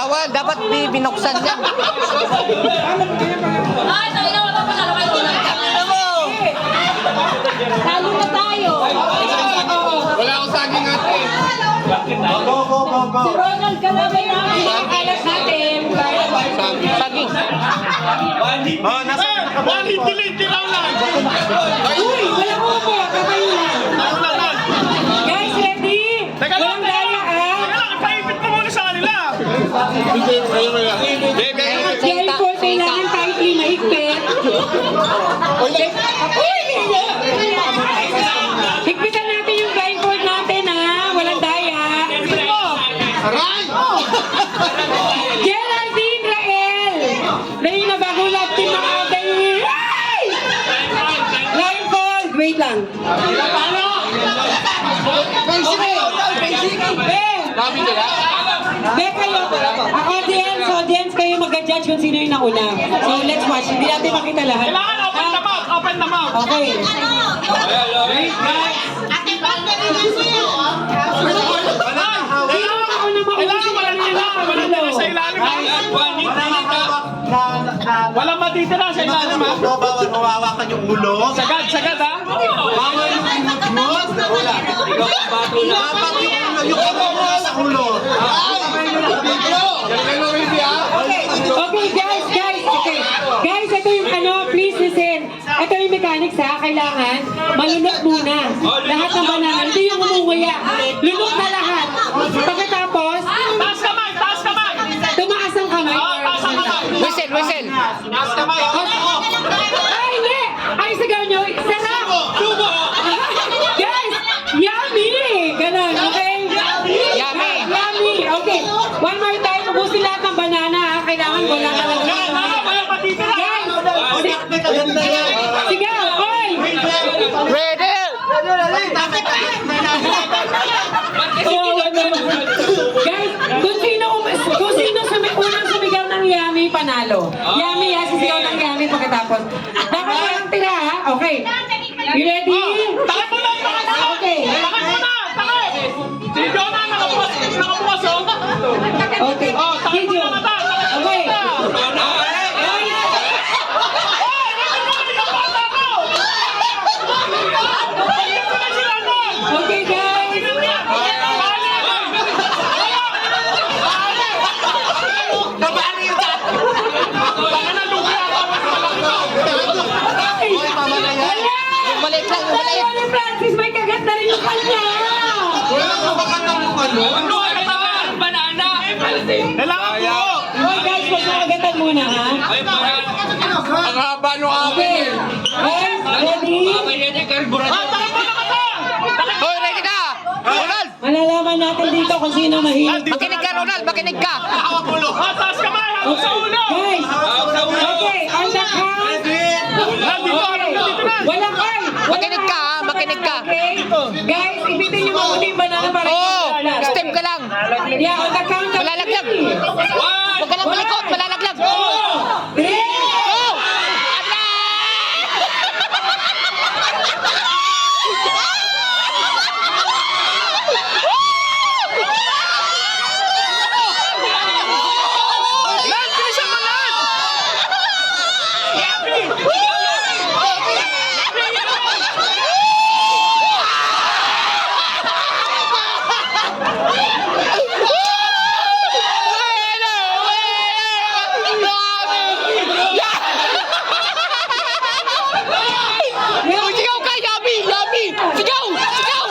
Bawal, dapat binuksan yan. Ay, tayo na wala pa sa lokal ko. Talo na tayo. Wala akong saging natin. Si Ronald Calabay namin ang alas natin. Saging. Oh, nasa Waliti-liti lang lang. Uy, wala ko po. Kamay lang. Guys, ready? Teka lang, Walang daya ah. ipaipit mo muna sa kanila. Kaya po, kailangan tightly mahigpit. Uy! Higpitan natin yung blindfold natin ha. Walang daya. Aray! Geraldine Rael! Dahil na bago lahat team ng ating... Ay! Blindfold! Wait lang. Paano? Dami nila. Be, kayo, audience, kayo mag-judge kung sino yung nauna. So, let's watch. Hindi natin makita lahat. Kailangan open the mouth, open the mouth. Okay. Wait, guys. Kailangan sa ilalim. Walang matitira sa ilalim ha. Bawal mawawakan yung ulo. Sagad, sagad ha. Bawal yung ulo. Wala. Dapat yung ulo sa ulo. Okay, guys. Okay. Guys, ito yung please listen. Ito yung mechanics ha. Kailangan malunok muna. Lahat ng banana. Hindi yung umuwaya. Lunok na lahat. Pagkatapos, Taas kamay, taas kamay. tumaas ang kamay. Taas ang kamay. Whistle, whistle. Taas kamay. Ay, hindi! Ay, sigaw nyo. Isa na! Guys! Yummy! Ganon, okay? Yummy. Yummy! Okay. One more time. Ubusin lahat ng banana, ha? Kailangan wala talaga. Walang matitira. Guys! Sigaw! Oy! Ready? Guys, kung sino unang sumigaw ng yummy, panalo. Yummy, ha? Sisigaw ng yummy pagkatapos. Dapat walang tira, ha? Okay. You ready? Takot mo na, takot mo. Okay. Takot mo na, takot. Si Jonah nakabukas oh. Okay. Oh, takot mo na mata. Okay. Okay, guys. Balik lang, balik. Wala ni Francis, may kagat na rin yung kanya. Kailangan ko. Okay, guys, huwag mo kagatan muna, ha? Ang haba nung Okay. Guys, ready? Takot mo na mata. Hoy, ready ka? Ronald! Malalaman natin dito kung sino mahilig. Makinig ka, Ronald! Makinig ka! Taas kamay, hawak sa ulo. Guys, okay, on the count. Dito, harap ka dito na. Walang ay. Makinig ka, ha? Makinig ka. Okay? Guys, ibitin nyo mabuti yung banana para Oo! hindi Step ka lang! Yeah, on the count of Malalaglag! 3. Huwag ka lang malikot! Malalaglag! 3. Go! Lan, bilisan mo lan. Sigaw ka! Yummy! Yummy! Sigaw! Sigaw!